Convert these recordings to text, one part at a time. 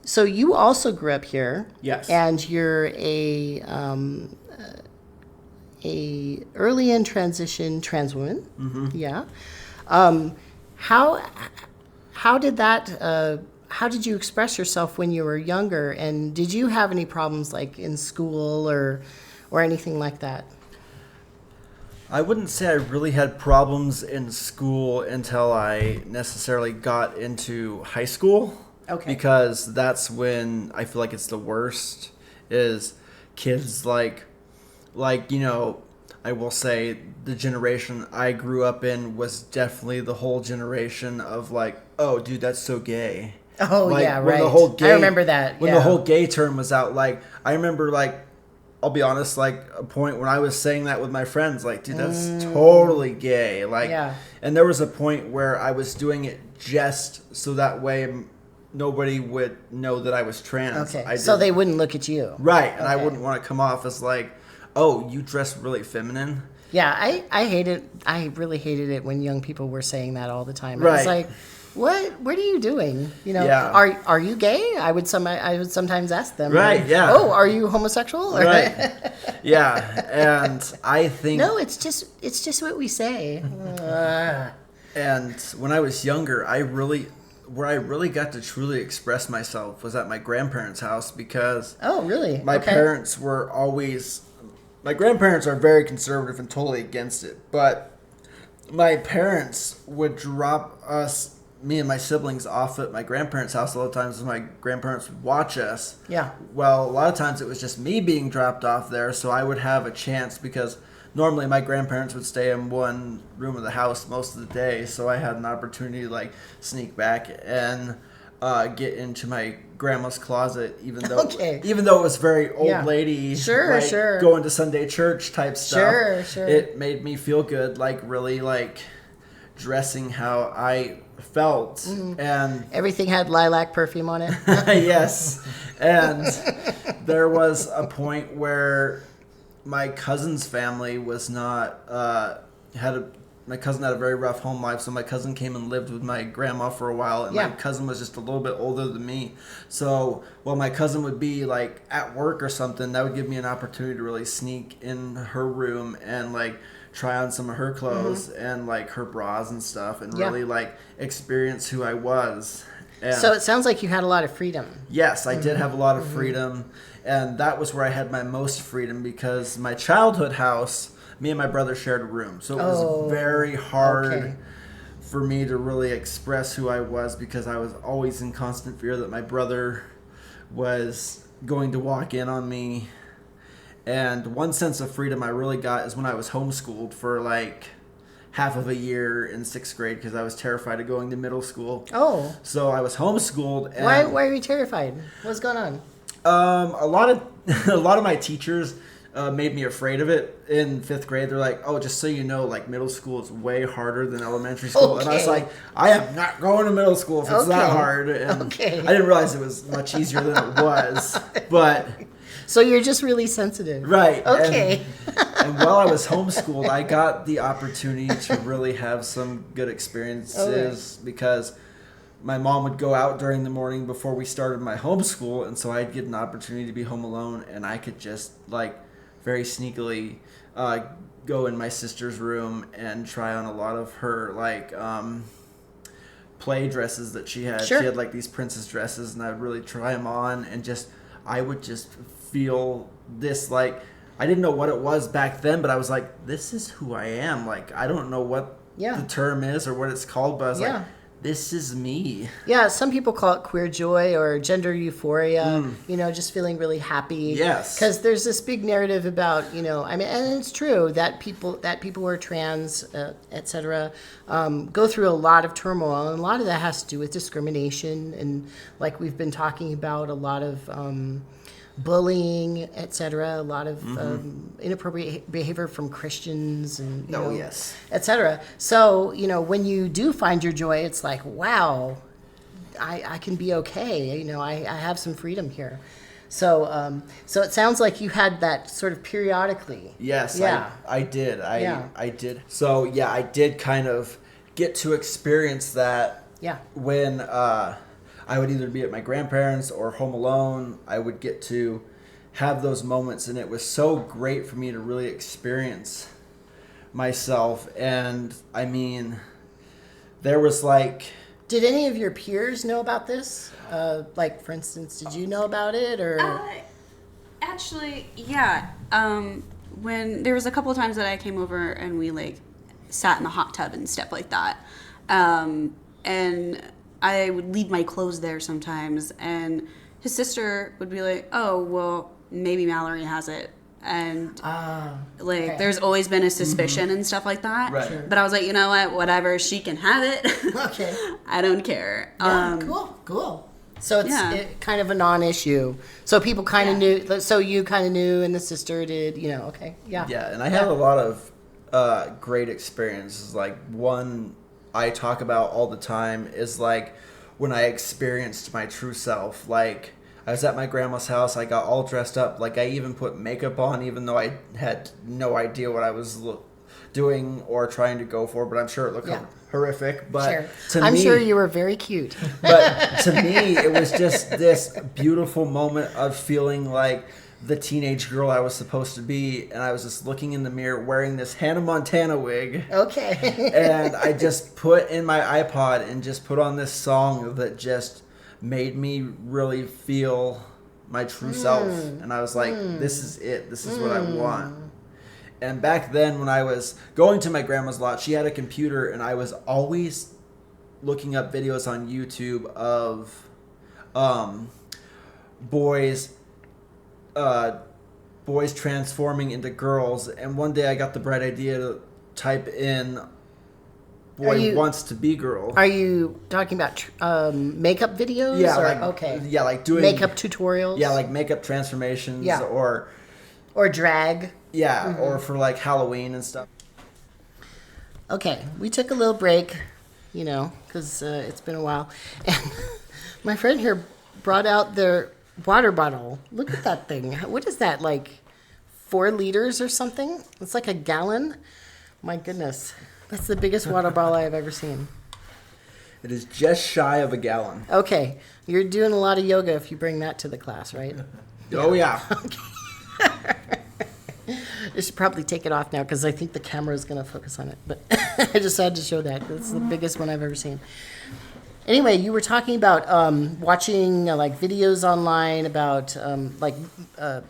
So you also grew up here. Yes. And you're a early in transition trans woman. Mm-hmm. Yeah. How did that? How did you express yourself when you were younger? And did you have any problems like in school or anything like that? I wouldn't say I really had problems in school until I necessarily got into high school. Okay. Because that's when I feel like it's the worst, is kids like, I will say the generation I grew up in was definitely the whole generation of like, oh, dude, that's so gay. Oh, like, yeah, when right. The whole gay, I remember that. When yeah. the whole gay term was out, like, I remember, like, I'll be honest, like, a point when I was saying that with my friends, like, dude, that's totally gay. Like, Yeah. And there was a point where I was doing it just so that way nobody would know that I was trans. Okay. So they wouldn't look at you. Right. And okay. I wouldn't want to come off as like, oh, you dress really feminine. Yeah, I hate it. I really hated it when young people were saying that all the time. Right. I was like, what are you doing? Yeah. Are you gay? I would sometimes ask them. Right, like, yeah. Oh, are you homosexual? Right. Yeah. And I think No, it's just what we say. And when I was younger, where I really got to truly express myself was at my grandparents' house, because Oh, really? my Okay. parents were always, my grandparents are very conservative and totally against it, but my parents would drop us, me and my siblings, off at my grandparents' house a lot of times, and my grandparents would watch us. Yeah. Well, a lot of times it was just me being dropped off there, so I would have a chance, because normally my grandparents would stay in one room of the house most of the day, so I had an opportunity to like sneak back and get into my grandma's closet, even though it was very old lady, sure, going to Sunday church type stuff. Sure. It made me feel good, like really like dressing how I felt, and Everything had lilac perfume on it. yes, and there was a point where my cousin's family was not my cousin had a very rough home life, so my cousin came and lived with my grandma for a while, and my cousin was just a little bit older than me. So while my cousin would be like at work or something, that would give me an opportunity to really sneak in her room and like try on some of her clothes and like her bras and stuff, and really like experience who I was. And So it sounds like you had a lot of freedom. yes, I did have a lot of freedom. And that was where I had my most freedom, because my childhood house, me and my brother shared a room. So it was very hard for me to really express who I was, because I was always in constant fear that my brother was going to walk in on me. And one sense of freedom I really got is when I was homeschooled for like half of a year in 6th grade, because I was terrified of going to middle school. Oh. So I was homeschooled. And Why are you terrified? What's going on? A lot of my teachers made me afraid of it in 5th grade. They're like, "Oh, just so you know, like middle school is way harder than elementary school." And I was like, "I am not going to middle school if it's that hard." And I didn't realize it was much easier than it was. But so you're just really sensitive, right? Okay. And while I was homeschooled, I got the opportunity to really have some good experiences, because my mom would go out during the morning before we started my homeschool, and so I'd get an opportunity to be home alone, and I could just like very sneakily go in my sister's room and try on a lot of her like play dresses that she had. Sure. She had like these princess dresses, and I would really try them on, and I would just feel this like, I didn't know what it was back then, but I was like, this is who I am. Like, I don't know what the term is or what it's called, but I was like, this is me. Yeah, some people call it queer joy or gender euphoria, just feeling really happy. Yes. Because there's this big narrative about, and it's true that people who are trans, et cetera, go through a lot of turmoil. And a lot of that has to do with discrimination. And like we've been talking about, a lot of bullying, et cetera, a lot of inappropriate behavior from Christians and et cetera. So, when you do find your joy, it's like, wow, I can be okay. I have some freedom here. So so it sounds like you had that sort of periodically. Yes, I did. I did. So I did kind of get to experience that when I would either be at my grandparents' or home alone. I would get to have those moments, and it was so great for me to really experience myself. And I mean, there was like, Did any of your peers know about this? Like, for instance, did you know about it, or? Actually, yeah. When there was a couple of times that I came over and we like sat in the hot tub and stuff like that, and I would leave my clothes there sometimes, and his sister would be like, "Oh, well, maybe Mallory has it." And Okay. there's always been a suspicion and stuff like that. Right. Sure. But I was like, you know what? Whatever, she can have it. Okay. I don't care. Yeah, cool. So it's Yeah. kind of a non-issue. So people kind of knew. So you kind of knew, and the sister did. Okay, yeah. yeah, and I had a lot of great experiences. Like, one I talk about all the time is like when I experienced my true self. Like, I was at my grandma's house. I got all dressed up. Like, I even put makeup on, even though I had no idea what I was doing or trying to go for. But I'm sure it looked horrific. But I'm sure you were very cute. But to me, it was just this beautiful moment of feeling like the teenage girl I was supposed to be. And I was just looking in the mirror wearing this Hannah Montana wig. Okay. And I just put in my iPod and just put on this song that just made me really feel my true self. And I was like, this is it. This is what I want. And back then when I was going to my grandma's lot, she had a computer, and I was always looking up videos on YouTube of boys transforming into girls. And one day I got the bright idea to type in boy wants to be girl. Are you talking about makeup videos? Yeah, or, like doing makeup tutorials. Yeah, like makeup transformations. Yeah. or drag. Yeah, or for like Halloween and stuff. Okay, we took a little break, because it's been a while, and my friend here brought out their water bottle. Look at that thing. What is that, like 4 liters or something? It's like a gallon. My goodness. That's the biggest water bottle I've ever seen. It is just shy of a gallon. Okay, you're doing a lot of yoga if you bring that to the class, right? Oh, yeah. I should probably take it off now because I think the camera is going to focus on it. But I just had to show that. It's the biggest one I've ever seen. Anyway, you were talking about watching like videos online about I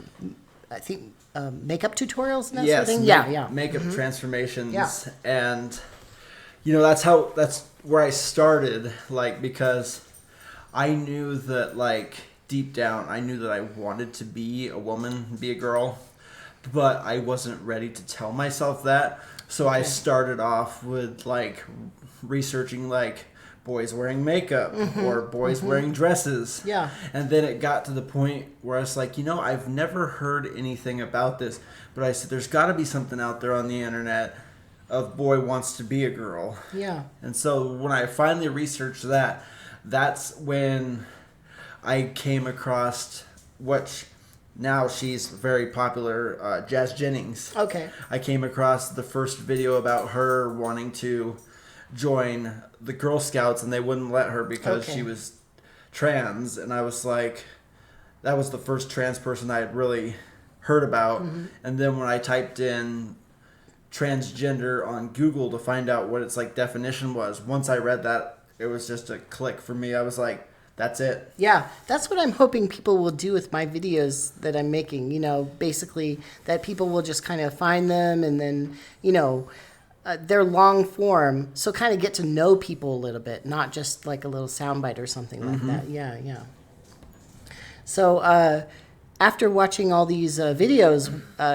think makeup tutorials and that sort of thing. Yeah. Makeup transformations. Yeah. And that's where I started, like, because I knew that, like, deep down, I knew that I wanted to be a woman, be a girl, but I wasn't ready to tell myself that. So I started off with, like, researching, like, boys wearing makeup or boys wearing dresses. Yeah. And then it got to the point where I was like, I've never heard anything about this. But I said, there's got to be something out there on the internet of boy wants to be a girl. Yeah. And so when I finally researched that, that's when I came across which now she's very popular, Jazz Jennings. Okay. I came across the first video about her wanting to join the Girl Scouts, and they wouldn't let her because she was trans. And I was like, that was the first trans person I had really heard about. And then when I typed in transgender on Google to find out what its like definition was, once I read that, it was just a click for me. I was like, that's it. Yeah, that's what I'm hoping people will do with my videos that I'm making. Basically that people will just kind of find them and then, they're long form. So kind of get to know people a little bit, not just like a little soundbite or something like that. Yeah. So after watching all these videos,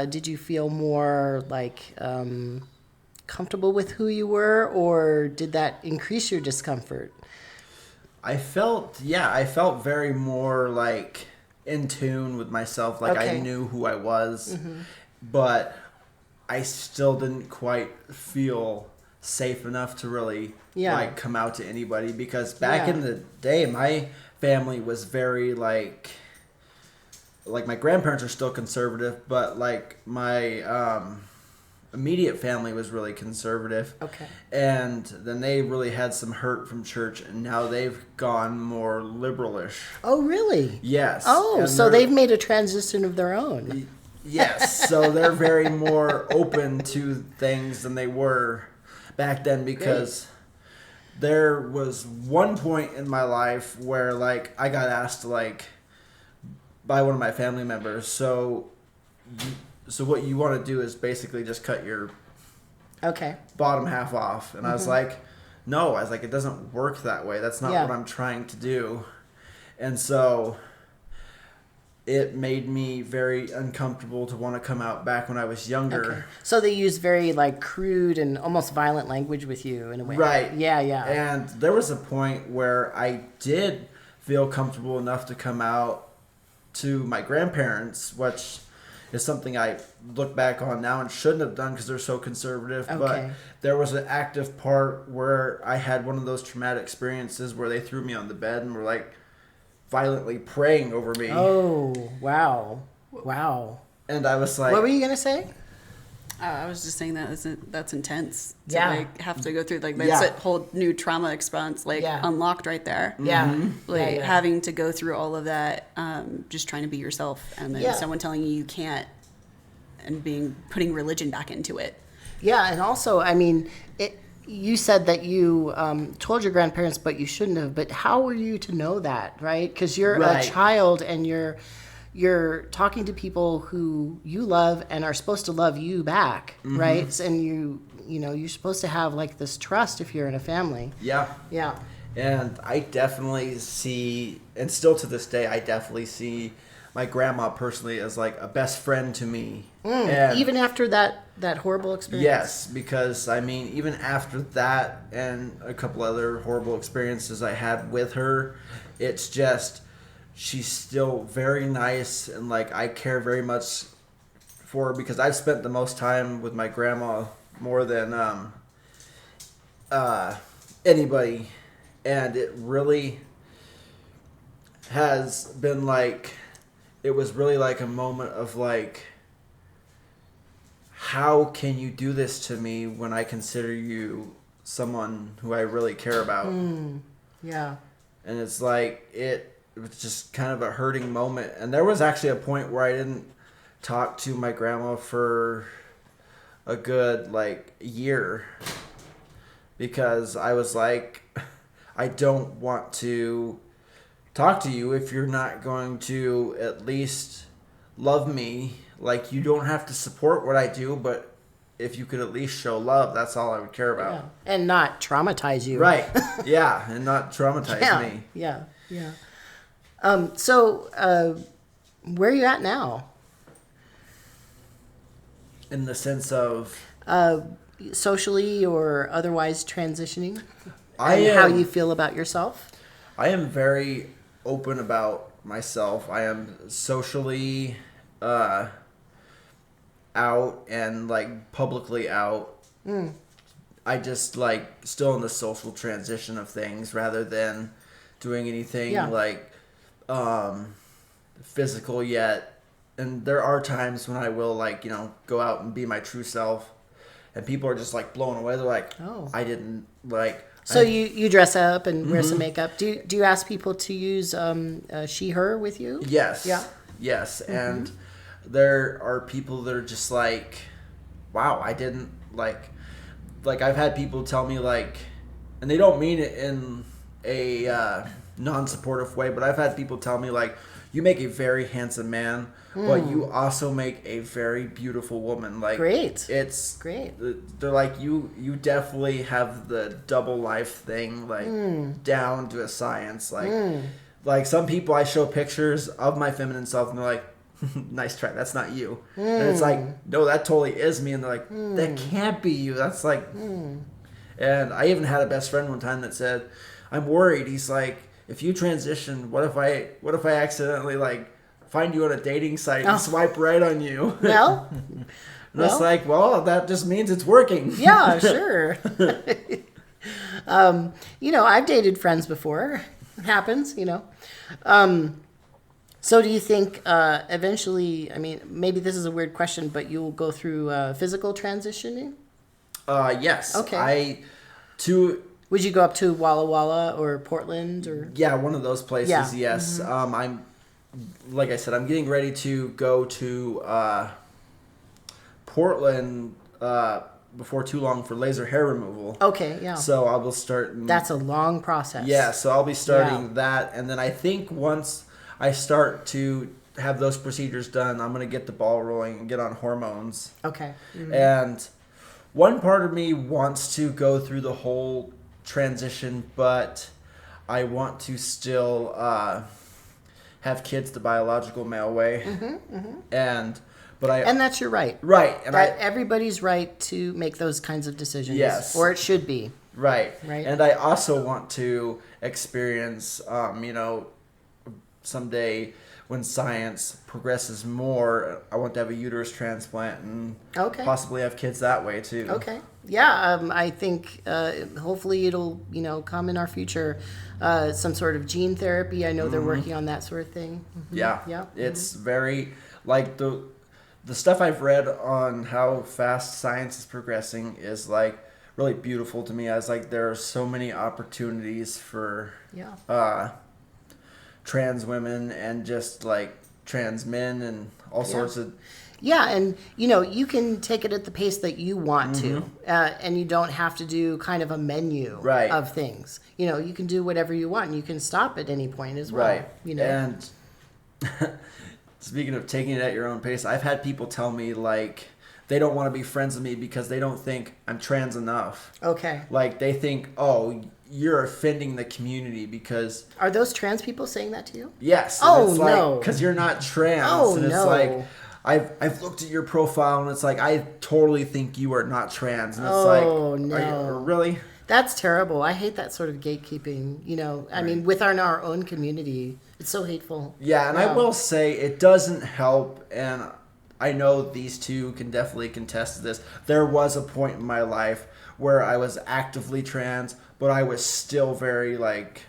did you feel more like comfortable with who you were, or did that increase your discomfort? I felt very more like in tune with myself. Like I knew who I was, but I still didn't quite feel safe enough to really like come out to anybody, because back in the day, my family was very like my grandparents are still conservative, but like my immediate family was really conservative. Okay. And then they really had some hurt from church, and now they've gone more liberalish. Oh, really? Yes. Oh, And so they're- they've made a transition of their own. Yes. So they're very more open to things than they were back then, because there was one point in my life where like I got asked like by one of my family members, so what you want to do is basically just cut your Okay. bottom half off. And I was like, no, I was like, it doesn't work that way. That's not Yeah. what I'm trying to do. And so it made me very uncomfortable to want to come out back when I was younger. Okay. So they use very like crude and almost violent language with you in a way. Right. Yeah, yeah. And there was a point where I did feel comfortable enough to come out to my grandparents, which is something I look back on now and shouldn't have done because they're so conservative. Okay. But there was an active part where I had one of those traumatic experiences where they threw me on the bed and were like violently praying over me. Oh, wow. Wow. And I was like, What were you going to say? I was just saying that's intense to Yeah. like have to go through like that's Yeah. a whole new trauma expense like Yeah. unlocked right there. Yeah. Like Yeah, yeah. having to go through all of that, just trying to be yourself, and then Yeah. someone telling you can't, and putting religion back into it. Yeah, and also, I mean, you said that you told your grandparents, but you shouldn't have. But how were you to know that, right? Because you're Right. a child, and you're talking to people who you love and are supposed to love you back, right? And you're supposed to have like this trust if you're in a family. yeah. Yeah. And I definitely see, and still to this day, I definitely see my grandma personally as like a best friend to me. And Even after that horrible experience. yes, because I mean, even after that and a couple other horrible experiences I had with her, it's just, she's still very nice, and like I care very much for her because I've spent the most time with my grandma more than anybody. And it really has been like, it was really like a moment of like, how can you do this to me when I consider you someone who I really care about? Yeah. And it's like, it was just kind of a hurting moment. And there was actually a point where I didn't talk to my grandma for a good like year, because I was like, I don't want to talk to you if you're not going to at least love me. Like, you don't have to support what I do, but if you could at least show love, that's all I would care about. Yeah. And not traumatize you. Right. Yeah. And not traumatize Yeah. me. Yeah. Yeah. So, where are you at now? In the sense of, Socially or otherwise transitioning? I And how am- you feel about yourself? I am very open about myself. I am socially out and like publicly out. I just like still in the social transition of things rather than doing anything Yeah. like physical yet. And there are times when I will like, go out and be my true self, and people are just like blown away. They're like, Oh. I didn't like. So you dress up and wear some makeup. Do you ask people to use she her with you? Yes. Yeah. Yes. And there are people that are just like, wow, I didn't like I've had people tell me like, and they don't mean it in a non-supportive way, but I've had people tell me like, you make a very handsome man, but you also make a very beautiful woman. Like, Great. It's Great. They're like, you definitely have the double life thing like down to a science. Like some people I show pictures of my feminine self and they're like, nice try, that's not you. And it's like, no, that totally is me. And they're like, that can't be you. That's like, and I even had a best friend one time that said, I'm worried. He's like, if you transition, what if I accidentally like find you on a dating site and swipe right on you? Well, And it's like, well, that just means it's working. yeah, sure. I've dated friends before. It happens, So do you think eventually, I mean, maybe this is a weird question, but you'll go through physical transitioning? Yes. Okay. To Would you go up to Walla Walla or Portland or? Yeah, one of those places. Yeah. Yes. I'm like I said, I'm getting ready to go to Portland before too long for laser hair removal. Okay, yeah. So I will start. That's a long process. Yeah, so I'll be starting Yeah. that, and then I think once I start to have those procedures done, I'm gonna get the ball rolling and get on hormones. Okay. And one part of me wants to go through the whole transition, but I want to still have kids the biological male way. And that's your right. Right, and Everybody's right to make those kinds of decisions. Yes. Or it should be. Right. Right. And I also want to experience, someday when science progresses more, I want to have a uterus transplant and Okay. possibly have kids that way too. Okay. Yeah, I think hopefully it'll, come in our future. Some sort of gene therapy. I know they're working on that sort of thing. Yeah. Yeah. It's very, like, the stuff I've read on how fast science is progressing is, like, really beautiful to me. I was like, there are so many opportunities for Yeah. trans women and just, like, trans men and all sorts of... Yeah, and you can take it at the pace that you want to, and you don't have to do kind of a menu Right. of things. You can do whatever you want, and you can stop at any point as well. Right. And speaking of taking it at your own pace, I've had people tell me, like, they don't want to be friends with me because they don't think I'm trans enough. Okay. Like, they think, oh, you're offending the community because... Are those trans people saying that to you? Yes. Oh, it's no. Because you're not trans. Oh, and it's no. like, I've looked at your profile and it's like, I totally think you are not trans. And it's Oh, like, no. are you, really? That's terrible. I hate that sort of gatekeeping. I mean, within our own community, it's so hateful. Yeah, and I will say it doesn't help, and I know these two can definitely contest to this. There was a point in my life where I was actively trans, but I was still very, like,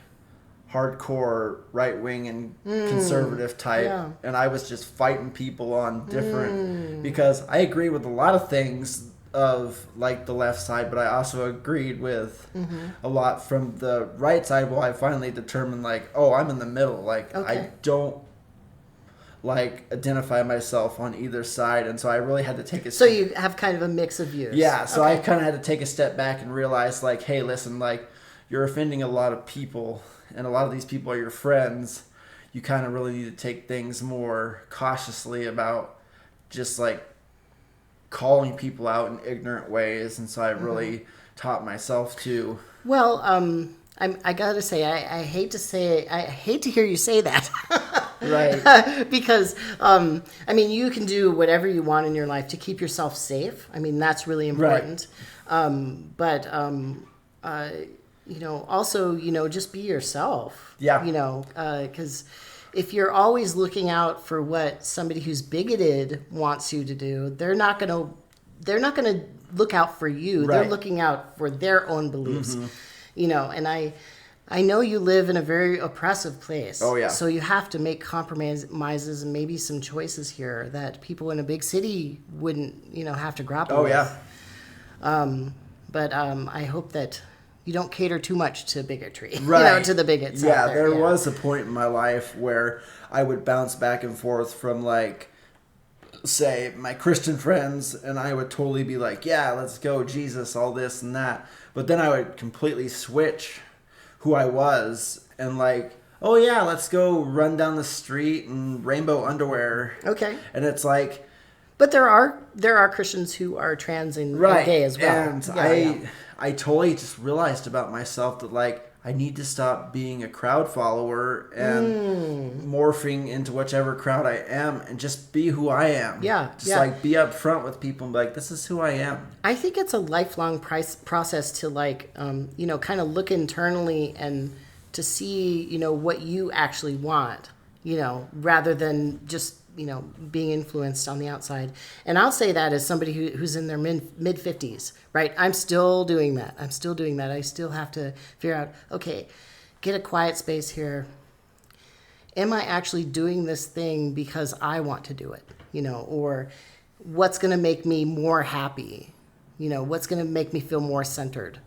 hardcore right-wing and conservative type, yeah. and I was just fighting people on different... Because I agree with a lot of things of, like, the left side, but I also agreed with a lot from the right side. Well, I finally determined, like, oh, I'm in the middle. Like, Okay. I don't, like, identify myself on either side, and so I really had to take a So you have kind of a mix of views. yeah, so I Okay. kind of had to take a step back and realize, like, hey, listen, like, you're offending a lot of people, and a lot of these people are your friends. You kind of really need to take things more cautiously about just, like, calling people out in ignorant ways, and so I really taught myself to... Well, I gotta say, I hate to hear you say that. Right. Because, I mean, you can do whatever you want in your life to keep yourself safe. I mean, that's really important. But also, just be yourself. Yeah. Because if you're always looking out for what somebody who's bigoted wants you to do, they're not gonna look out for you. Right. They're looking out for their own beliefs. And I know you live in a very oppressive place. Oh, yeah. So you have to make compromises and maybe some choices here that people in a big city wouldn't, have to grapple with. yeah. But I hope that you don't cater too much to bigotry, Right. to the bigots. Yeah, out there. there was a point in my life where I would bounce back and forth from, like, say, my Christian friends, and I would totally be like, yeah, let's go, Jesus, all this and that. But then I would completely switch who I was and, like, oh, yeah, let's go run down the street in rainbow underwear. Okay. And it's like... But there are Christians who are trans and gay as well. And I totally just realized about myself that, like, I need to stop being a crowd follower and morphing into whichever crowd I am and just be who I am. Yeah, Just, yeah. like, be upfront with people and be like, this is who I am. I think it's a lifelong process to, like, kind of look internally and to see, what you actually want, rather than just, being influenced on the outside. And I'll say that as somebody who's in their mid-50s, right? I'm still doing that. I still have to figure out, okay, get a quiet space here. am I actually doing this thing because I want to do it, or what's going to make me more happy, what's going to make me feel more centered,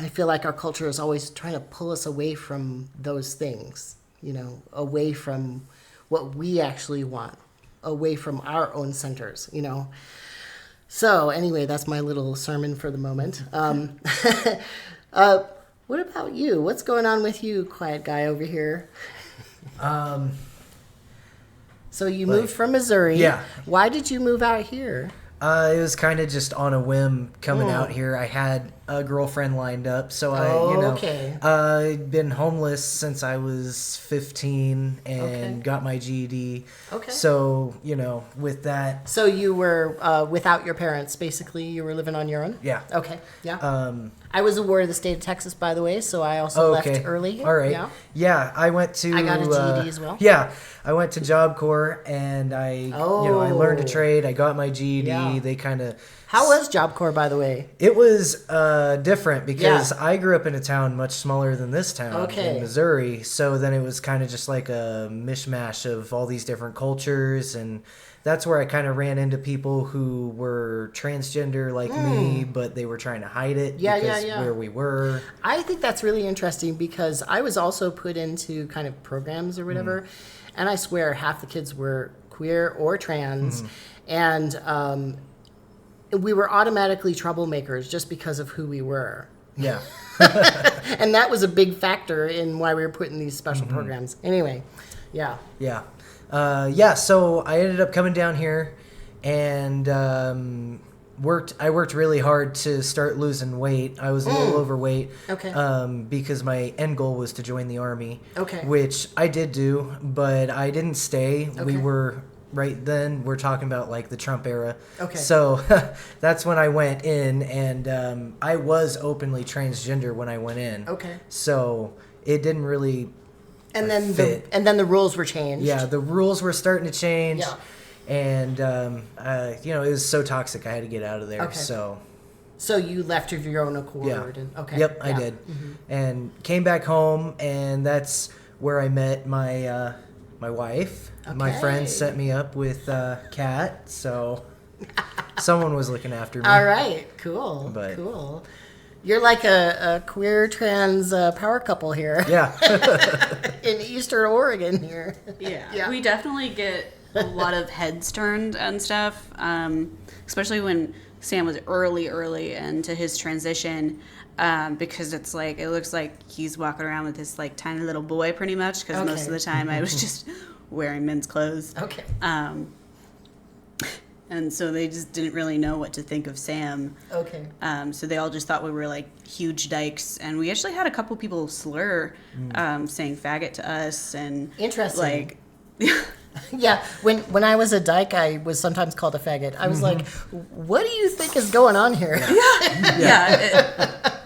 I feel like our culture is always trying to pull us away from those things, away from what we actually want, away from our own centers, So anyway, that's my little sermon for the moment. What about you? What's going on with you, quiet guy over here? So you moved from Missouri. Yeah. Why did you move out here? It was kind of just on a whim coming out here. I had a girlfriend lined up, so I'd been homeless since I was 15 and got my GED. Okay. So, with that. So you were without your parents, basically. You were living on your own? Yeah. Okay, yeah. I was a ward of the state of Texas, by the way, so I also left early. All right. Yeah. I went to... I got a GED as well. Yeah. I went to Job Corps, and I learned a trade. I got my GED. Yeah. They kind of... How was Job Corps, by the way? It was different because I grew up in a town much smaller than this town in Missouri. So then it was kind of just like a mishmash of all these different cultures. And that's where I kind of ran into people who were transgender like me, but they were trying to hide it because where we were. I think that's really interesting because I was also put into kind of programs or whatever. And I swear half the kids were queer or trans. And... we were automatically troublemakers just because of who we were. Yeah. And that was a big factor in why we were put in these special programs. Anyway, yeah. Yeah. So I ended up coming down here and I worked really hard to start losing weight. I was a little overweight. Okay. Because my end goal was to join the Army. Okay. Which I did do, but I didn't stay. Okay. We were... Right then, we're talking about like the Trump era. Okay. So that's when I went in, and I was openly transgender when I went in. Okay. So it didn't really And then fit. the rules were changed. Yeah, the rules were starting to change. Yeah. And it was so toxic. I had to get out of there. Okay. So you left of your own accord. Yeah. And, okay. Yep, I did, and came back home, and that's where I met my my wife. My Okay. friends set me up with Kat, so someone was looking after me. All right. Cool. But- Cool. You're like a queer trans power couple here. Yeah. In Eastern Oregon here. Yeah. We definitely get a lot of heads turned and stuff, especially when Sam was early into his transition, because it's like, it looks like he's walking around with this like tiny little boy pretty much, because most of the time I was just wearing men's clothes. Okay. And so they just didn't really know what to think of Sam. Okay. So they all just thought we were like huge dykes, and we actually had a couple people slur, saying faggot to us, and Interesting. like, Yeah, when I was a dyke, I was sometimes called a faggot. I was like, what do you think is going on here?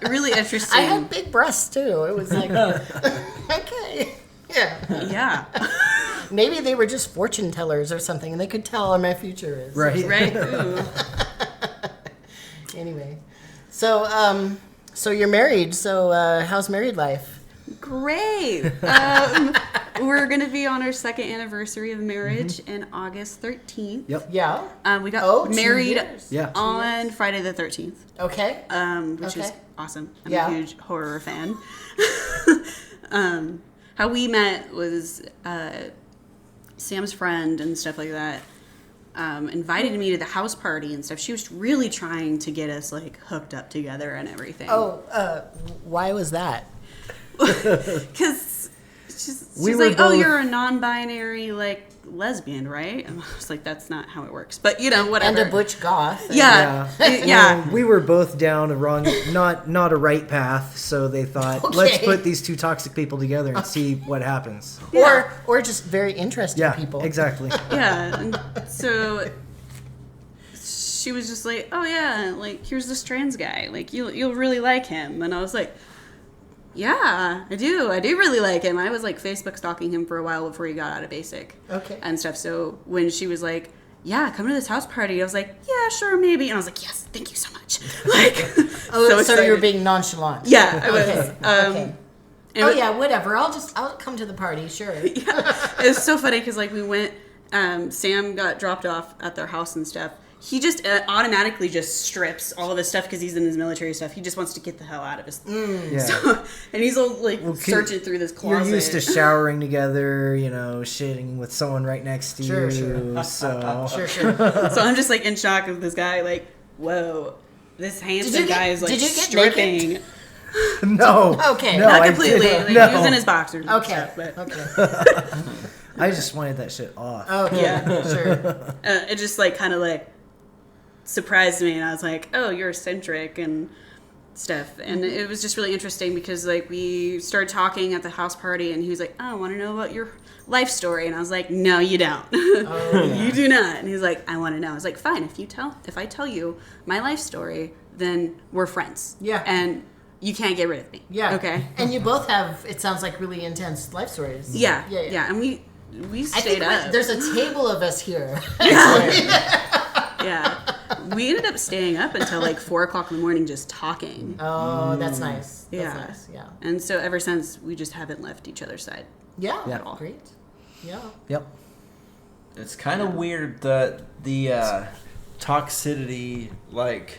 really interesting. I had big breasts, too. It was like, okay. Yeah. Yeah. Maybe they were just fortune tellers or something, and they could tell how my future is. Right. Right. Ooh. Anyway. So you're married. So how's married life? Great. We're going to be on our second anniversary of marriage in August 13th. Yep. Yeah. We got 2 married years. Yeah. on Friday the 13th, Okay. which is Okay. awesome. I'm Yeah. a huge horror fan. How we met was Sam's friend and stuff like that invited me to the house party and stuff. She was really trying to get us like hooked up together and everything. Why was that? Because she's We were like, oh, both- you're a non-binary like lesbian, right? And I was like, that's not how it works. But whatever. And a butch goth. Yeah. Well, we were both down a wrong, not a right path, so they thought, let's Okay. put these two toxic people together and see what happens. Or just very interesting Yeah, people. exactly. Yeah. And so she was just like, oh yeah, like here's this trans guy, like you'll really like him. And I was like, yeah, I do really like him. I was like Facebook stalking him for a while before he got out of basic. Okay. And stuff. So when she was like, yeah, come to this house party, I was like, yeah, sure, maybe. And I was like, yes, thank you so much. Like, So you were excited. being nonchalant. Yeah, I was. Okay. Okay. And Oh yeah, whatever. I'll come to the party. Sure. It was so funny because like we went, Sam got dropped off at their house and stuff. He just automatically just strips all of his stuff because he's in his military stuff. He just wants to get the hell out of his. Yeah. So, and he's all like searching through this closet. You're used to showering together, shitting with someone right next to Sure, you. sure. So Sure. So I'm just like in shock of this guy. Like, whoa, this handsome guy is like did you get stripping. naked? No. Okay. No, Not I completely. didn't. Like, he was No. in his boxers. And Okay. stuff, but Okay. I just wanted that shit off. Okay. Yeah. Sure. it just like kind of like surprised me, and I was like, oh, you're eccentric and stuff. And it was just really interesting because like we started talking at the house party, and he was like, oh, I want to know about your life story. And I was like, no, you don't. You do not. And he's like, I want to know. I was like, fine, if I tell you my life story, then we're friends. Yeah. And you can't get rid of me. Yeah. Okay. And you both have, it sounds like, really intense life stories. Yeah. Yeah. Yeah. And we I stayed think up. there's a table of us here. Yeah. We ended up staying up until like 4 o'clock in the morning just talking. Oh, that's nice. That's Yeah. nice. Yeah. And so ever since, we just haven't left each other's side. Yeah. Yeah. Great. Yeah. Yep. It's kind of weird that the toxicity like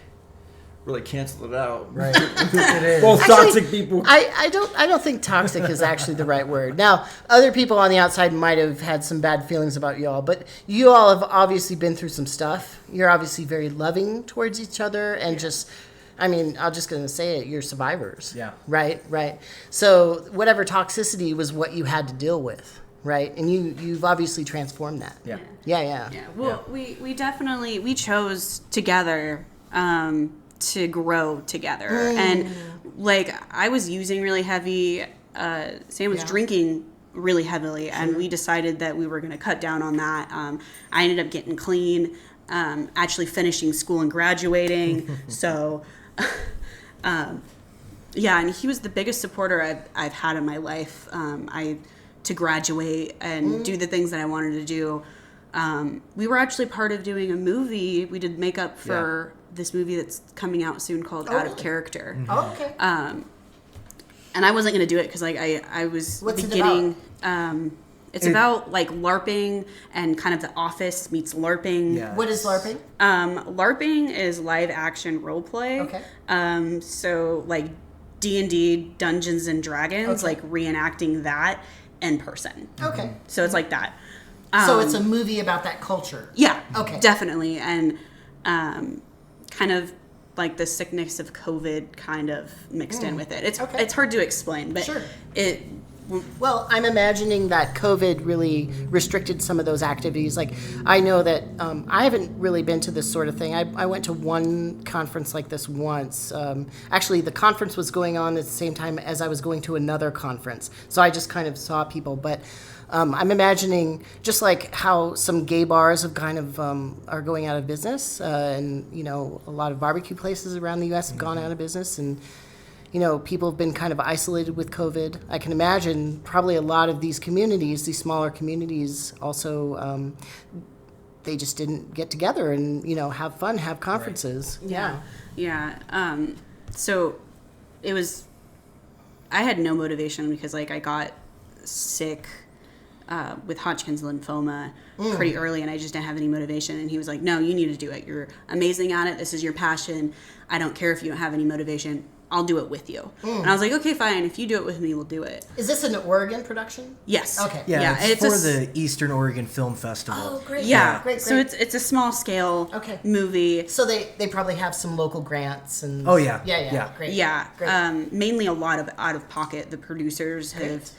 really canceled it out. Right. It is. Both Actually, toxic people. I don't think toxic is actually the right word. Now, other people on the outside might have had some bad feelings about y'all, but you all have obviously been through some stuff. You're obviously very loving towards each other, and just, I mean, I'm just going to say it, you're survivors. Yeah. Right. So whatever toxicity was what you had to deal with, right? And you've obviously transformed that. Yeah. Yeah. Yeah. Well, we definitely, we chose together to grow together. And like I was using really heavy, Sam was drinking really heavily, and we decided that we were going to cut down on that. I ended up getting clean, actually finishing school and graduating. So, yeah, and he was the biggest supporter I've had in my life. To graduate and do the things that I wanted to do. We were actually part of doing a movie. We did makeup for this movie that's coming out soon called Out of Character. Oh, okay. And I wasn't going to do it because like I was What's it beginning. It's about like LARPing and kind of The Office meets LARPing. Yeah. What is LARPing? LARPing is live action role play. Okay. So like D&D, Dungeons and Dragons, like reenacting that in person. Okay. So it's like that. So it's a movie about that culture. Yeah. Okay. Definitely. And kind of like the sickness of COVID kind of mixed in with it. It's hard to explain, but Sure. Well, I'm imagining that COVID really restricted some of those activities. Like, I know that I haven't really been to this sort of thing. I went to one conference like this once. Actually, the conference was going on at the same time as I was going to another conference. So I just kind of saw people. But I'm imagining just like how some gay bars have kind of are going out of business. And, a lot of barbecue places around the U.S. have gone out of business. And people have been kind of isolated with COVID. I can imagine probably a lot of these communities, these smaller communities, also they just didn't get together and have fun, have conferences. Right. Yeah. So it was. I had no motivation because like I got sick with Hodgkin's lymphoma pretty early, and I just didn't have any motivation. And he was like, "No, you need to do it. You're amazing at it. This is your passion. I don't care if you don't have any motivation. I'll do it with you." And I was like, okay, fine. If you do it with me, we'll do it. Is this an Oregon production? Yes. Okay. Yeah, it's a for the Eastern Oregon Film Festival. Oh, great. Yeah. Great. So it's a small scale movie. So they probably have some local grants and. Oh, yeah. Yeah. Great. Yeah. Great. Mainly a lot of out of pocket. The producers have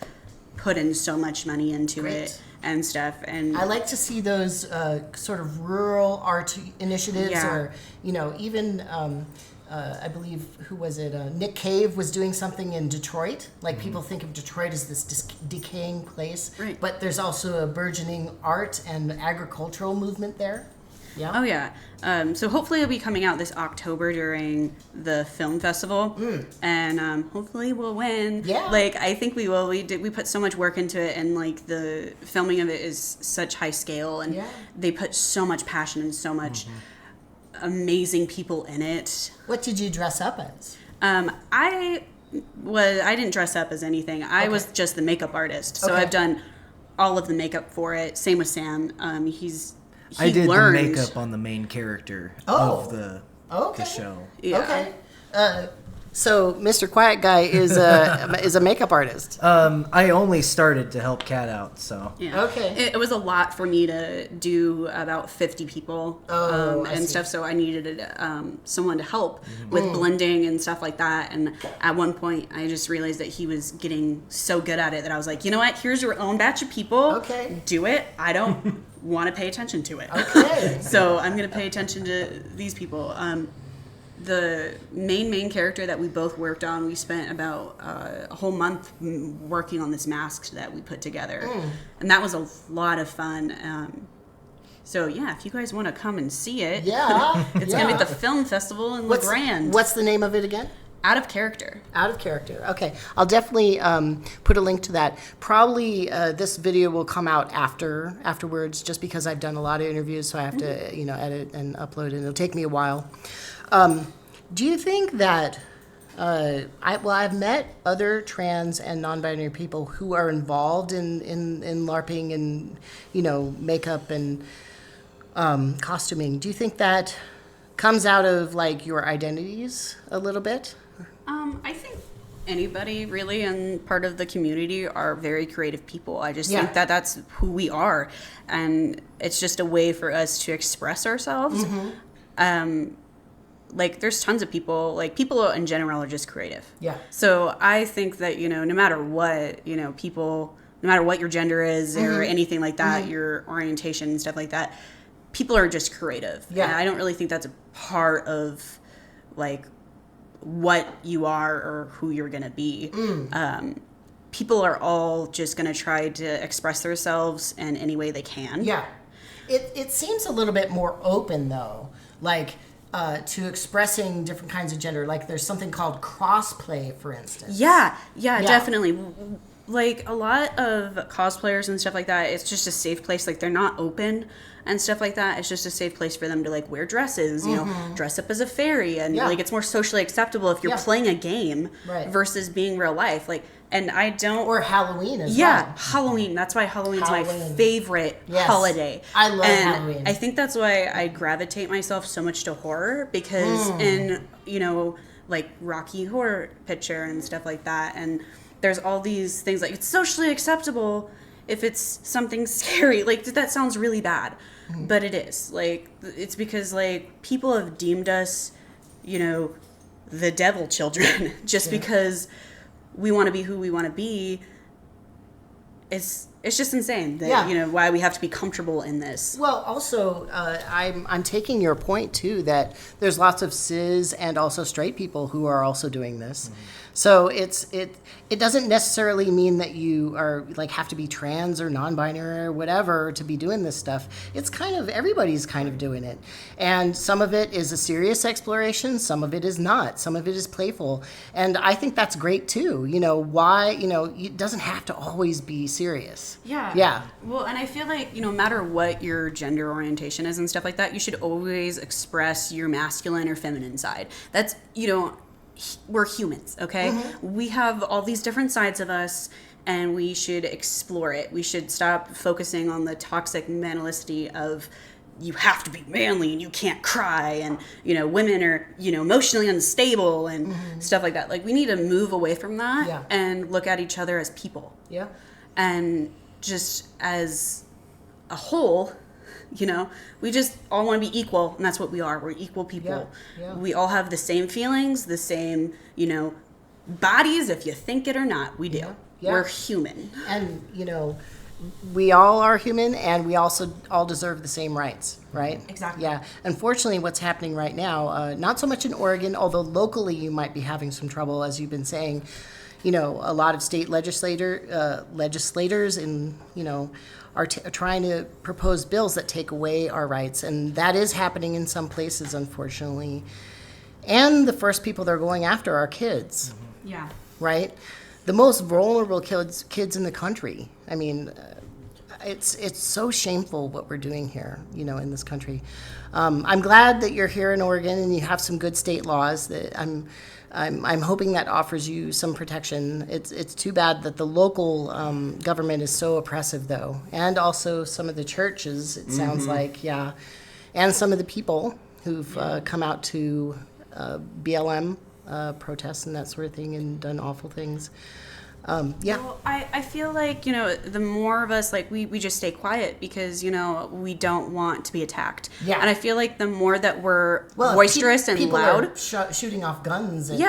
put in so much money into it and stuff. And I like to see those sort of rural art initiatives, or even. I believe, who was it? Nick Cave was doing something in Detroit. Like, people think of Detroit as this decaying place. Right. But there's also a burgeoning art and agricultural movement there. Yeah. Oh, yeah. So hopefully it'll be coming out this October during the film festival. And hopefully we'll win. Yeah. Like, I think we will. We put so much work into it, and, like, the filming of it is such high scale. And they put so much passion and so much amazing people in it. What did you dress up as? I I didn't dress up as anything. I was just the makeup artist. So I've done all of the makeup for it. Same with Sam. I did learned. the makeup on the main character of the show. Yeah. Okay. So Mr. Quiet Guy is a makeup artist. I only started to help Kat out, so. Yeah. Okay. It was a lot for me to do about 50 people and stuff, so I needed someone to help with blending and stuff like that. And at one point, I just realized that he was getting so good at it that I was like, you know what? Here's your own batch of people. Okay. Do it. I don't want to pay attention to it. Okay. So I'm going to pay attention to these people. The main character that we both worked on, we spent about a whole month working on this mask that we put together. And that was a lot of fun. So yeah, if you guys want to come and see it, it's going to be at the film festival in Grande. What's the name of it again? Out of Character. Out of Character. Okay, I'll definitely put a link to that. Probably this video will come out afterwards, just because I've done a lot of interviews, so I have to edit and upload, and it'll take me a while. Do you think that I've met other trans and non-binary people who are involved in LARPing and makeup and costuming. Do you think that comes out of like your identities a little bit? I think anybody really in part of the community are very creative people. I just think that that's who we are, and it's just a way for us to express ourselves. Like there's tons of people, like people in general are just creative. Yeah. So I think that, no matter what, people, no matter what your gender is or anything like that, your orientation and stuff like that, people are just creative. Yeah. And I don't really think that's a part of like what you are or who you're going to be. People are all just going to try to express themselves in any way they can. Yeah. It seems a little bit more open though, like to expressing different kinds of gender. Like there's something called crossplay, for instance. Yeah, definitely. Like a lot of cosplayers and stuff like that, it's just a safe place. Like they're not open and stuff like that. It's just a safe place for them to like wear dresses, dress up as a fairy, and like it's more socially acceptable if you're playing a game versus being real life. Like, and I don't. Or Halloween as well. Halloween. That's why Halloween's my favorite holiday. I love and Halloween. I think that's why I gravitate myself so much to horror, because in like Rocky Horror Picture and stuff like that, and there's all these things like it's socially acceptable if it's something scary. Like that sounds really bad, but it is. Like it's because like people have deemed us, the devil children just because we want to be who we want to be. It's just insane that why we have to be comfortable in this. Well, also I'm taking your point too that there's lots of cis and also straight people who are also doing this. So it doesn't necessarily mean that you are like have to be trans or non-binary or whatever to be doing this stuff. It's kind of everybody's kind of doing it, and some of it is a serious exploration, some of it is not, some of it is playful, and I think that's great too. Why it doesn't have to always be serious. Yeah. Well, and I feel like no matter what your gender orientation is and stuff like that, you should always express your masculine or feminine side. That's we're humans, okay? We have all these different sides of us, and we should explore it. We should stop focusing on the toxic manolicity of you have to be manly and you can't cry, and women are emotionally unstable and stuff like that. Like we need to move away from that and look at each other as people. Yeah. And just as a whole, we just all want to be equal, and that's what we are. We're equal people. Yeah. We all have the same feelings, the same, bodies, if you think it or not. We do. Yeah. We're human. And, we all are human, and we also all deserve the same rights, right? Exactly. Yeah. Unfortunately, what's happening right now, not so much in Oregon, although locally you might be having some trouble, as you've been saying. A lot of state legislators and, are trying to propose bills that take away our rights. And that is happening in some places, unfortunately. And the first people they're going after are kids. Yeah. Right? The most vulnerable kids in the country. I mean, it's so shameful what we're doing here, in this country. I'm glad that you're here in Oregon and you have some good state laws. That I'm hoping that offers you some protection. It's too bad that the local government is so oppressive, though, and also some of the churches. It sounds like, and some of the people who've come out to BLM protests and that sort of thing and done awful things. Well, I feel like, the more of us, like, we just stay quiet because, we don't want to be attacked. Yeah. And I feel like the more that we're boisterous and people loud. are shooting off guns. And,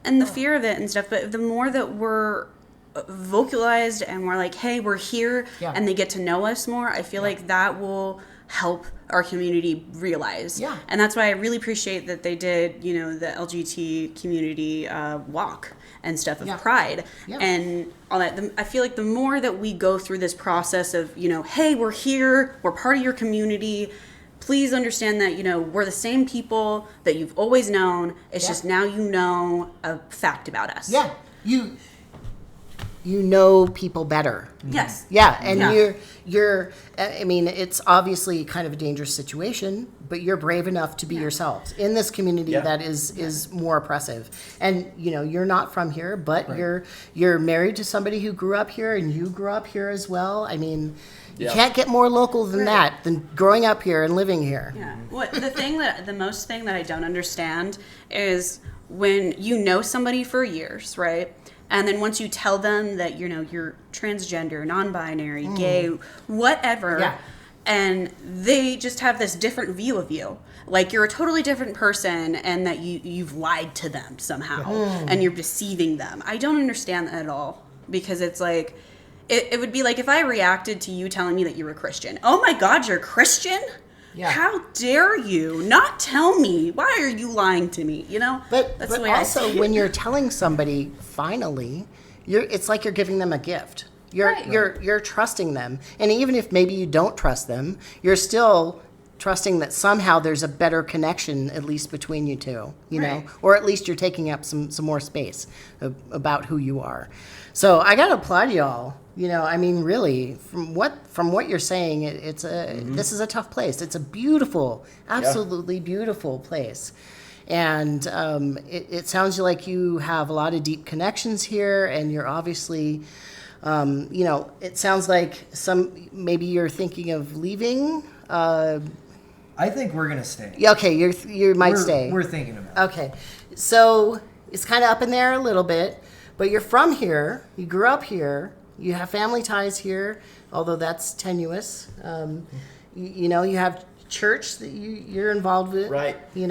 And the fear of it and stuff. But the more that we're vocalized and we're like, hey, we're here, and they get to know us more, I feel like that will help our community realize. Yeah. And that's why I really appreciate that they did, the LGBT community walk and stuff of pride and all that. I feel like the more that we go through this process of, hey, we're here, we're part of your community, please understand that, we're the same people that you've always known. It's just now a fact about us. Yeah. You know people better. Yes. Yeah, and you're I mean, it's obviously kind of a dangerous situation, but you're brave enough to be yourselves in this community that is more oppressive. And you're not from here, but you're married to somebody who grew up here and you grew up here as well. I mean, you can't get more local than that, than growing up here and living here. Yeah. The most thing that I don't understand is when you know somebody for years, right? And then once you tell them that, you're transgender, non-binary, gay, whatever, and they just have this different view of you. Like you're a totally different person and that you've lied to them somehow and you're deceiving them. I don't understand that at all because it's like, it would be like if I reacted to you telling me that you were Christian. Oh my God, you're Christian? Yeah. How dare you not tell me? Why are you lying to me? But that's the way also I see it. When you're telling somebody, finally, it's like you're giving them a gift. You're trusting them, and even if maybe you don't trust them, you're still trusting that somehow there's a better connection, at least between you two. Know, or at least you're taking up some more space about who you are. So I gotta applaud y'all. I mean, really, from what you're saying, this is a tough place. It's a beautiful, absolutely beautiful place, and it sounds like you have a lot of deep connections here, and you're obviously, it sounds like maybe you're thinking of leaving. I think we're gonna stay. Yeah, okay, you might stay. We're thinking about it. Okay, so it's kind of up in there a little bit, but you're from here. You grew up here. You have family ties here, although that's tenuous. You have church that you're involved with. Right. It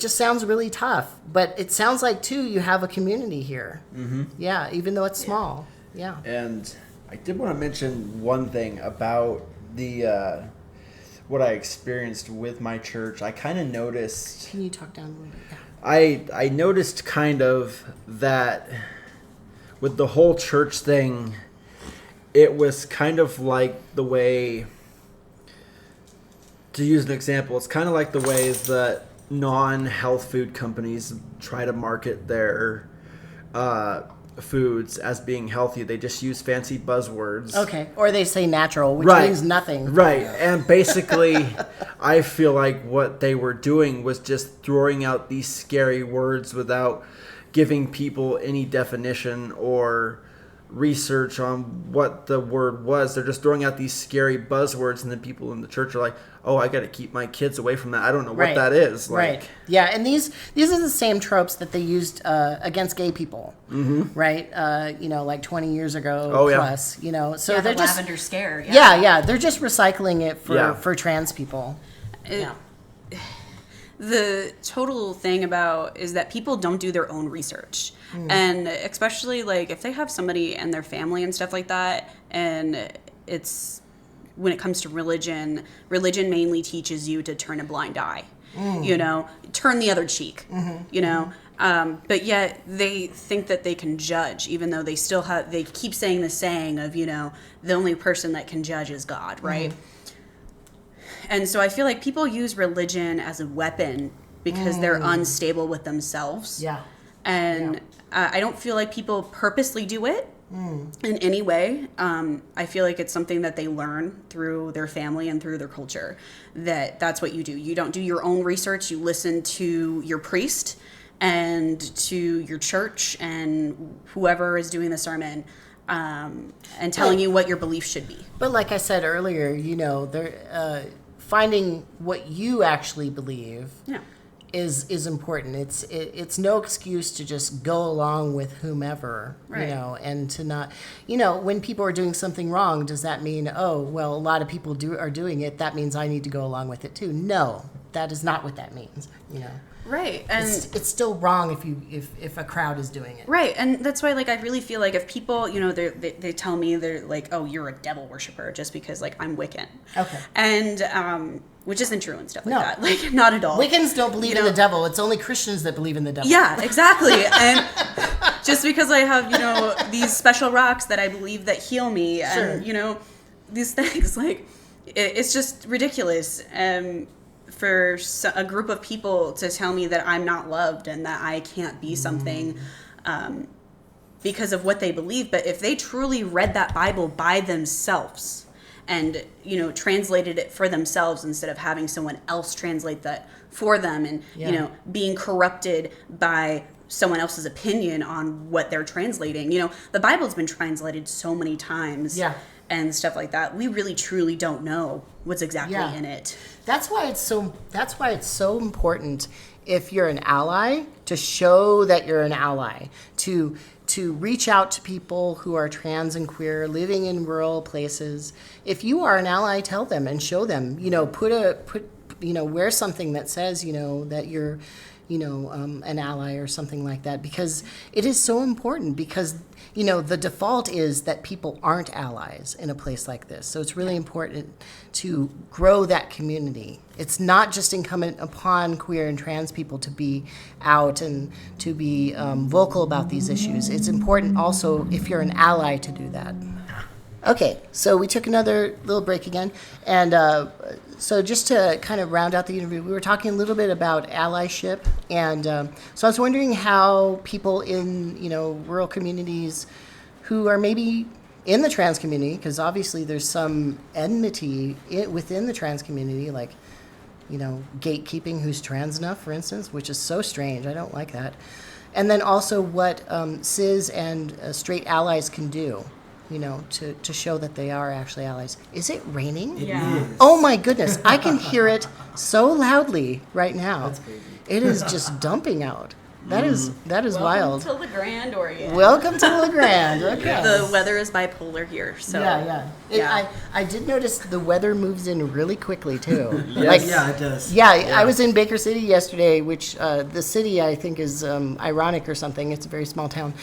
just sounds really tough. But it sounds like, too, you have a community here. Mm-hmm. Yeah, even though it's small. Yeah. And I did want to mention one thing about the what I experienced with my church. I kind of noticed... Can you talk down a little bit? Yeah. I noticed kind of that... With the whole church thing, it was kind of like the way, to use an example, it's kind of like the way that non-health food companies try to market their foods as being healthy. They just use fancy buzzwords. Okay, or they say natural, which means nothing. Right, and basically, I feel like what they were doing was just throwing out these scary words without giving people any definition or research on what the word was. They're just throwing out these scary buzzwords, and then people in the church are like, oh, I got to keep my kids away from that. I don't know what that is. Right. Yeah, and these are the same tropes that they used against gay people, right? Like 20 years ago plus, So they're just... lavender scare. Yeah, they're just recycling it for trans people. The total thing about is that people don't do their own research. And especially like if they have somebody and their family and stuff like that, and it's when it comes to religion mainly teaches you to turn a blind eye, turn the other cheek, but yet they think that they can judge, even though they keep saying the saying of, the only person that can judge is God, right? And so I feel like people use religion as a weapon because they're unstable with themselves. Yeah. And I don't feel like people purposely do it. in any way. I feel like it's something that they learn through their family and through their culture, that's what you do. You don't do your own research. You listen to your priest and to your church and whoever is doing the sermon, and telling you what your belief should be. But like I said earlier, finding what you actually believe is important. It's no excuse to just go along with whomever, right. And to not, when people are doing something wrong, does that mean, oh, well, a lot of people are doing it, that means I need to go along with it too? No, that is not what that means, Right, and it's still wrong if a crowd is doing it. Right, and that's why, I really feel like if people, they tell me they're like, oh, you're a devil worshiper just because, I'm Wiccan. Okay. And, which isn't true and stuff like that. Not at all. Wiccans don't believe in the devil. It's only Christians that believe in the devil. Yeah, exactly. And just because I have, these special rocks that I believe that heal me, and, these things, it's just ridiculous. For a group of people to tell me that I'm not loved and that I can't be something because of what they believe. But if they truly read that Bible by themselves and, translated it for themselves instead of having someone else translate that for them and, being corrupted by someone else's opinion on what they're translating. The Bible's been translated so many times. Yeah. And stuff like that. We really truly don't know what's exactly in it. That's why it's so important, if you're an ally, to show that you're an ally, to reach out to people who are trans and queer living in rural places. If you are an ally, tell them and show them, wear something that says, that you're, an ally or something like that, because it is so important, because the default is that people aren't allies in a place like this. So it's really important to grow that community. It's not just incumbent upon queer and trans people to be out and to be vocal about these issues. It's important also, if you're an ally, to do that. Okay, so we took another little break again. And so just to kind of round out the interview, we were talking a little bit about allyship. And so I was wondering how people in, rural communities who are maybe in the trans community, because obviously there's some enmity within the trans community, like, gatekeeping who's trans enough, for instance, which is so strange. I don't like that. And then also what cis and straight allies can do. To show that they are actually allies. Is it raining? Yeah. It is. Oh my goodness, I can hear it so loudly right now. That's crazy. It is just dumping out. That is wild. Welcome to the Grande, Oregon. Welcome to the Grande. Okay. The weather is bipolar here, so Yeah. I did notice the weather moves in really quickly too. Yes, it does. Yeah, I was in Baker City yesterday, which the city I think is ironic or something. It's a very small town.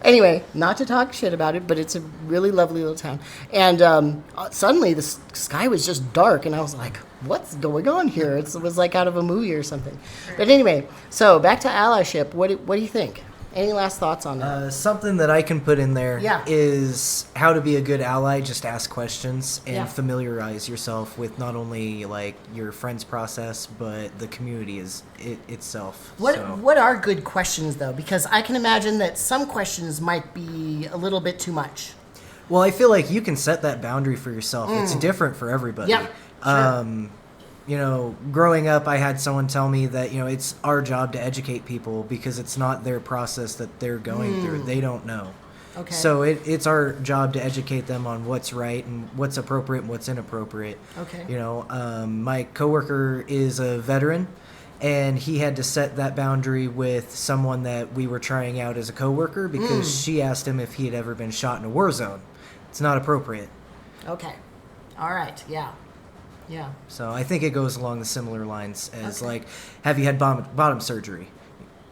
Anyway, not to talk shit about it, but it's a really lovely little town. And suddenly the sky was just dark, and I was like, what's going on here? It was like out of a movie or something. But anyway, so back to allyship. What do you think? Any last thoughts on that? Something that I can put in there is how to be a good ally. Just ask questions and familiarize yourself with not only your friend's process, but the community itself. What are good questions though? Because I can imagine that some questions might be a little bit too much. Well, I feel like you can set that boundary for yourself. It's different for everybody. Yeah. Sure. Growing up, I had someone tell me that, it's our job to educate people because it's not their process that they're going through. They don't know. Okay. So it's our job to educate them on what's right and what's appropriate and what's inappropriate. Okay. My coworker is a veteran, and he had to set that boundary with someone that we were trying out as a coworker because she asked him if he had ever been shot in a war zone. It's not appropriate. Okay. All right. Yeah. Yeah. So I think it goes along the similar lines as have you had bottom surgery?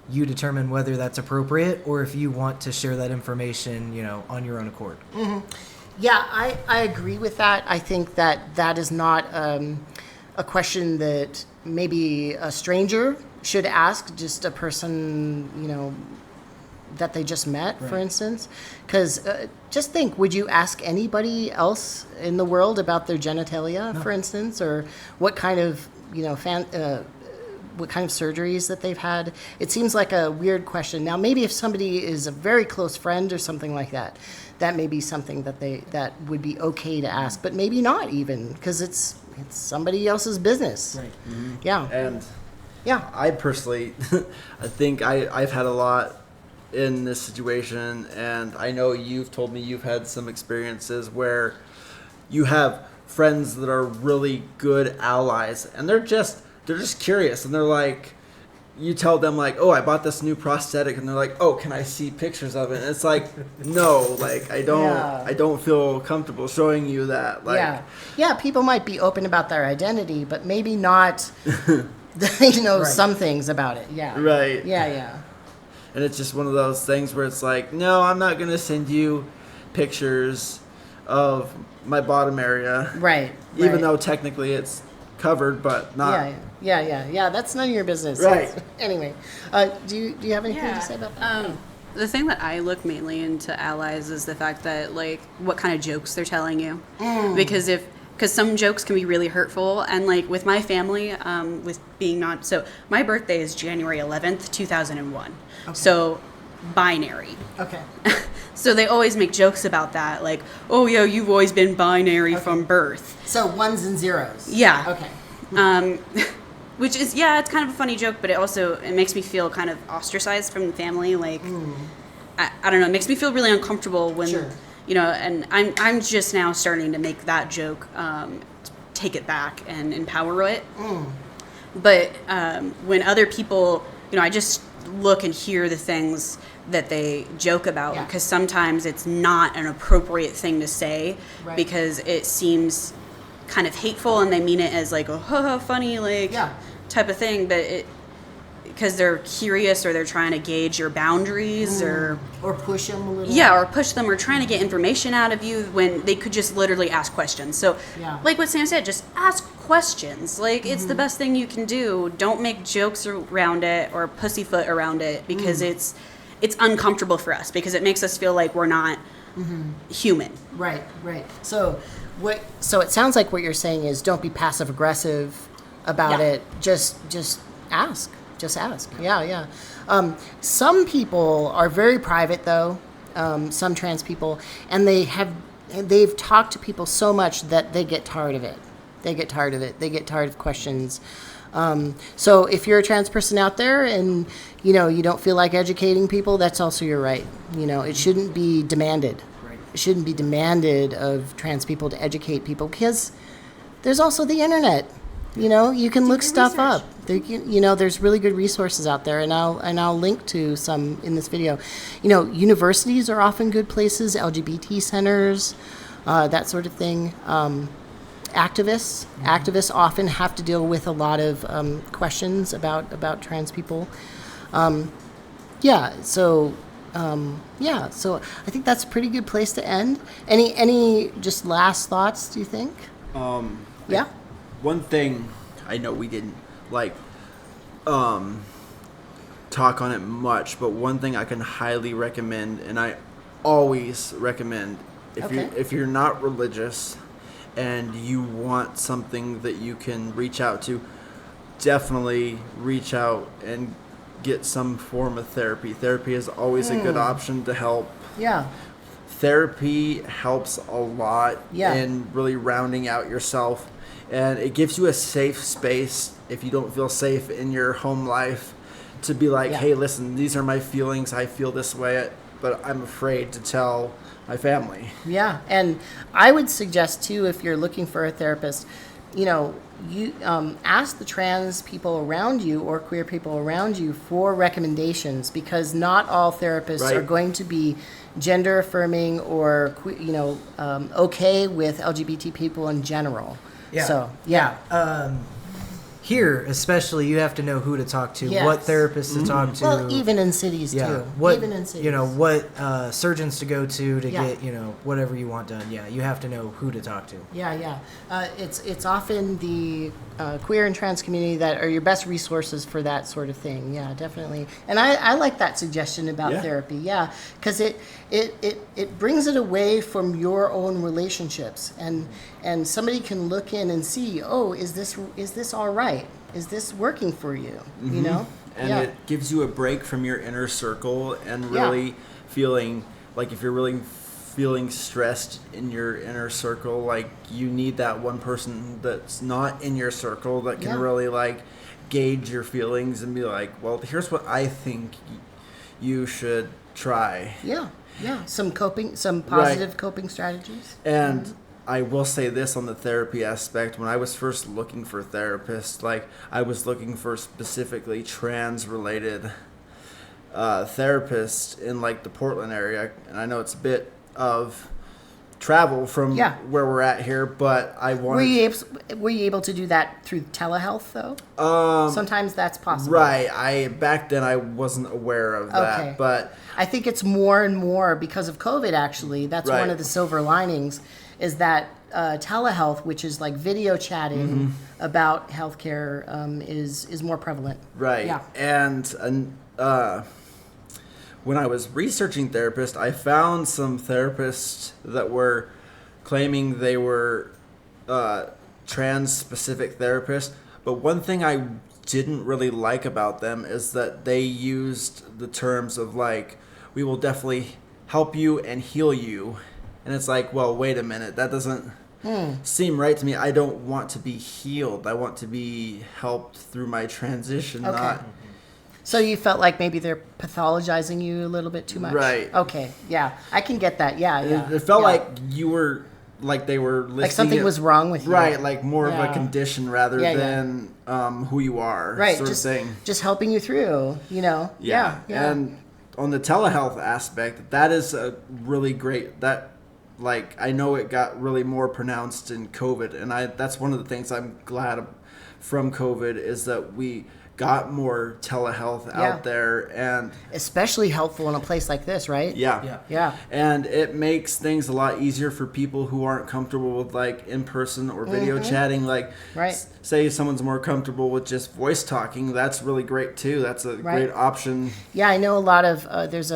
You determine whether that's appropriate or if you want to share that information, on your own accord. Mm-hmm. Yeah, I agree with that. I think that is not a question that maybe a stranger should ask, just a person, that they just met, for instance. Because just think, would you ask anybody else in the world about their genitalia, for instance, or what kind of what kind of surgeries that they've had? It seems like a weird question. Now, maybe if somebody is a very close friend or something like that, that may be something that would be okay to ask, but maybe not even, because it's somebody else's business. Right. Mm-hmm. Yeah. And Yeah. I personally, I think I've had a lot in this situation, and I know you've told me you've had some experiences where you have friends that are really good allies, and they're just curious, and they're like, you tell them like, oh, I bought this new prosthetic, and they're like, oh, can I see pictures of it? And it's like, no, like I don't feel comfortable showing you that. Like, yeah, people might be open about their identity, but maybe not some things about it. Yeah. Right. Yeah. And it's just one of those things where it's like, no, I'm not going to send you pictures of my bottom area. Right. Even though technically it's covered, but not. Yeah. That's none of your business. Right. Anyway, do you have anything to say about that? The thing that I look mainly into allies is the fact that, like, what kind of jokes they're telling you. Because some jokes can be really hurtful. And, like, with my family, with being not... So, my birthday is January 11th, 2001. Okay. So, binary. Okay. So, they always make jokes about that. Like, oh, yeah, you've always been binary from birth. So, ones and zeros. Yeah. Okay. Which is, yeah, it's kind of a funny joke, but it makes me feel kind of ostracized from the family. Like, I don't know, it makes me feel really uncomfortable when... Sure. And I'm just now starting to make that joke, take it back and empower it. But when other people, I just look and hear the things that they joke about, because sometimes it's not an appropriate thing to say, because it seems kind of hateful, and they mean it as like a funny type of thing, but because they're curious, or they're trying to gauge your boundaries, or push them a little. Yeah, or push them, or trying to get information out of you when they could just literally ask questions. So, like what Sam said, just ask questions. Like, it's the best thing you can do. Don't make jokes around it or pussyfoot around it, because it's uncomfortable for us, because it makes us feel like we're not human. Right. So it sounds like what you're saying is, don't be passive aggressive about it. Just ask. Just ask. Yeah. Some people are very private, though. Some trans people, and they've talked to people so much that they get tired of it. They get tired of questions. So if you're a trans person out there, and you don't feel like educating people, that's also your right. It shouldn't be demanded. Right. It shouldn't be demanded of trans people to educate people, because there's also the internet. You can look stuff up. There's really good resources out there, and I'll link to some in this video. Universities are often good places, LGBT centers, that sort of thing. Activists often have to deal with a lot of questions about trans people. So I think that's a pretty good place to end. Any just last thoughts, do you think? Yeah. One thing I know we didn't talk on it much, but one thing I can highly recommend, and I always recommend, if you're not religious and you want something that you can reach out to, definitely reach out and get some form of therapy. Therapy is always a good option to help. Yeah. Therapy helps a lot in really rounding out yourself. And it gives you a safe space if you don't feel safe in your home life to be like, hey, listen, these are my feelings. I feel this way, but I'm afraid to tell my family. Yeah, and I would suggest, too, if you're looking for a therapist, you ask the trans people around you or queer people around you for recommendations, because not all therapists are going to be gender affirming or, okay with LGBT people in general. Yeah. So, here, especially, you have to know who to talk to, what therapist to talk to. Well, even in cities, too. Even in cities. What surgeons to go to get, whatever you want done. Yeah, you have to know who to talk to. Yeah. It's often the queer and trans community that are your best resources for that sort of thing. Yeah, definitely. And I like that suggestion about therapy. Yeah, because it brings it away from your own relationships, and somebody can look in and see, oh, is this all right? Mm-hmm. working for you? You know? And it gives you a break from your inner circle and really feeling like if you're really feeling stressed in your inner circle, like you need that one person that's not in your circle that can really like gauge your feelings and be like, well, here's what I think you should try. Yeah. Some positive coping strategies. And I will say this on the therapy aspect. When I was first looking for therapists, like I was looking for specifically trans-related therapists in like the Portland area. And I know it's a bit of travel from where we're at here, but I wanted... Were you able to do that through telehealth, though? Sometimes that's possible. Right. Back then I wasn't aware of that, but... I think it's more and more because of COVID, actually. That's one of the silver linings, is that telehealth, which is like video chatting about healthcare, is more prevalent. Right. Yeah. And when I was researching therapists, I found some therapists that were claiming they were trans-specific therapists. But one thing I didn't really like about them is that they used the terms of like, we will definitely help you and heal you. And it's like, well, wait a minute. That doesn't seem right to me. I don't want to be healed. I want to be helped through my transition, not... So you felt like maybe they're pathologizing you a little bit too much? Right. Okay, yeah. I can get that, yeah. It felt like you were, like they were listing like something was wrong with you. Right, like more of a condition rather than who you are, sort of thing. Just helping you through, you know? Yeah. And on the telehealth aspect, that is a really great... Like, I know it got really more pronounced in COVID, and that's one of the things I'm glad from COVID is that we got more telehealth out there, and especially helpful in a place like this, right? Yeah. And it makes things a lot easier for people who aren't comfortable with like in-person or video chatting. Like, say someone's more comfortable with just voice talking, that's really great too. That's a great option. Yeah, I know a lot of there's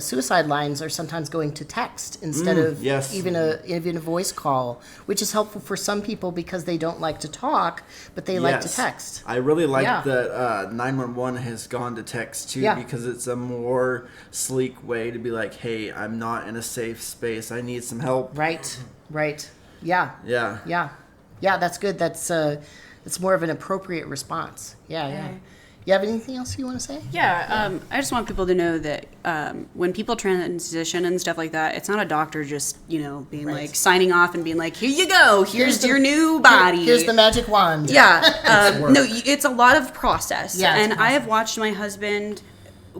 suicide lines are sometimes going to text instead of even a voice call, which is helpful for some people because they don't like to talk, but they like to text. I really like that 911 has gone to text too because it's a more sleek way to be like, hey, I'm not in a safe space. I need some help. Right. Yeah, that's good. It's more of an appropriate response. Yeah. You have anything else you want to say? Yeah, I just want people to know that when people transition and stuff like that, it's not a doctor just, being like signing off and being like, here you go, here's your new body. Here's the magic wand. Yeah. No, it's a lot of process. Yeah, and I have watched my husband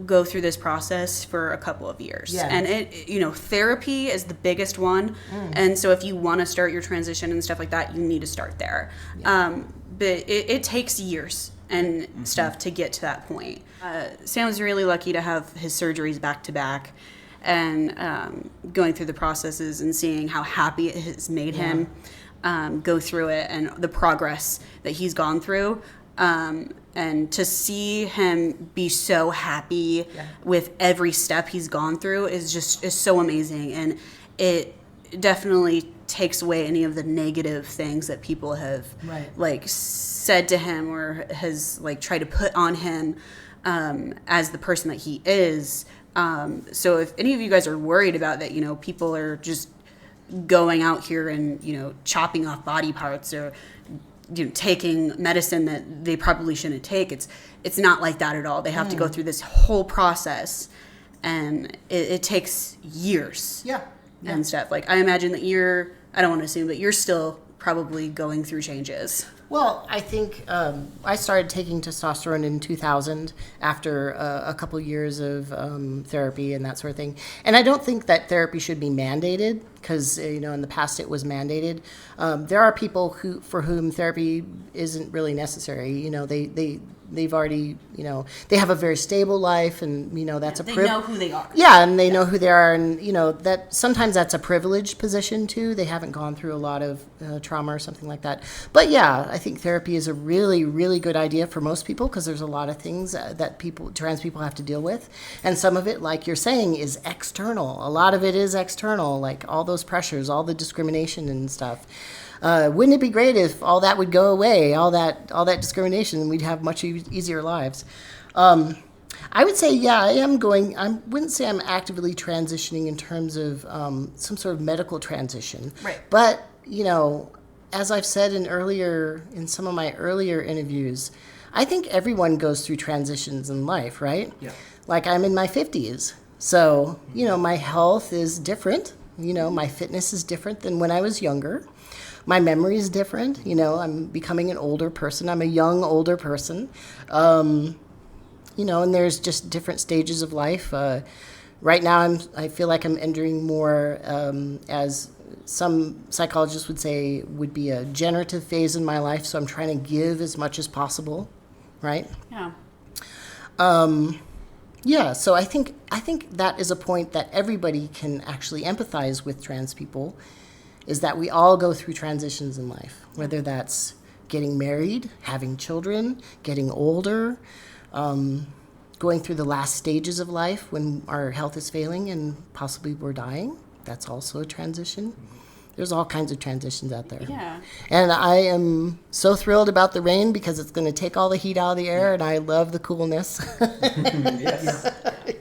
go through this process for a couple of years. Yeah. And therapy is the biggest one. And so if you want to start your transition and stuff like that, you need to start there. Yeah. But it takes years and stuff to get to that point. Sam's really lucky to have his surgeries back to back and going through the processes and seeing how happy it has made him go through it and the progress that he's gone through. And to see him be so happy with every step he's gone through is so amazing. And it definitely takes away any of the negative things that people have said to him or has tried to put on him as the person that he is. So if any of you guys are worried about that, people are just going out here and chopping off body parts or taking medicine that they probably shouldn't take, it's not like that at all. They have to go through this whole process, and it takes years. And stuff. I imagine that I don't want to assume, but you're still probably going through changes. Well, I think I started taking testosterone in 2000 after a couple years of therapy and that sort of thing. And I don't think that therapy should be mandated because, in the past it was mandated. There are people for whom therapy isn't really necessary. They've already, they have a very stable life, and that's they know who they are. Yeah, and they know who they are, and that sometimes that's a privileged position too. They haven't gone through a lot of trauma or something like that. But yeah, I think therapy is a really, really good idea for most people because there's a lot of things that trans people have to deal with, and some of it, like you're saying, is external. A lot of it is external, like all those pressures, all the discrimination and stuff. Wouldn't it be great if all that would go away, all that discrimination, and we'd have much easier lives? I would say, yeah, I wouldn't say I'm actively transitioning in terms of some sort of medical transition. Right. But, as I've said in some of my earlier interviews, I think everyone goes through transitions in life, right? Yeah. Like I'm in my 50s. So, my health is different. My fitness is different than when I was younger. My memory is different. I'm becoming an older person. I'm a young, older person. And there's just different stages of life. Right now, I feel like I'm entering more, as some psychologists would say, would be a generative phase in my life. So I'm trying to give as much as possible, right? Yeah. Yeah. So I think that is a point that everybody can actually empathize with trans people, is that we all go through transitions in life, whether that's getting married, having children, getting older, going through the last stages of life when our health is failing and possibly we're dying. That's also a transition. There's all kinds of transitions out there. Yeah. And I am so thrilled about the rain because it's going to take all the heat out of the air, and I love the coolness. Yes.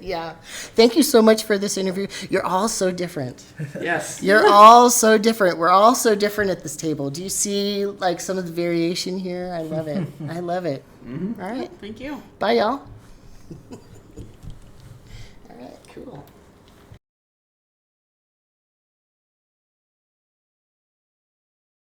Yeah. Thank you so much for this interview. You're all so different. Yes. You're all so different. We're all so different at this table. Do you see like some of the variation here? I love it. I love it. All right. Thank you. Bye, y'all. All right, cool.